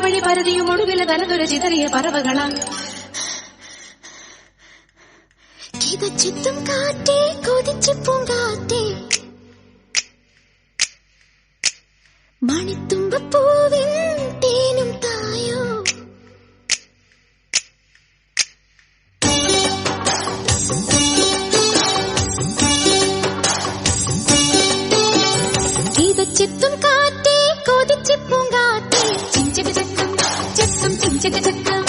വഴി പരതിയും ഒടുവിലെ തനതൊരു ചിതറിയ പറവകളാം കിതച്ചെത്തും കാറ്റേ കൊതിച്ചു പൂങ്കാറ്റേ മണിത്തുമ്പപ്പൂവിൻ തേനും തായോ കിതച്ചെത്തും കാറ്റേ കൊതിച്ചു പൂങ്കാറ്റേ ചിഞ്ചക ചക്കം ചക്കം ചിഞ്ചക ചക്കം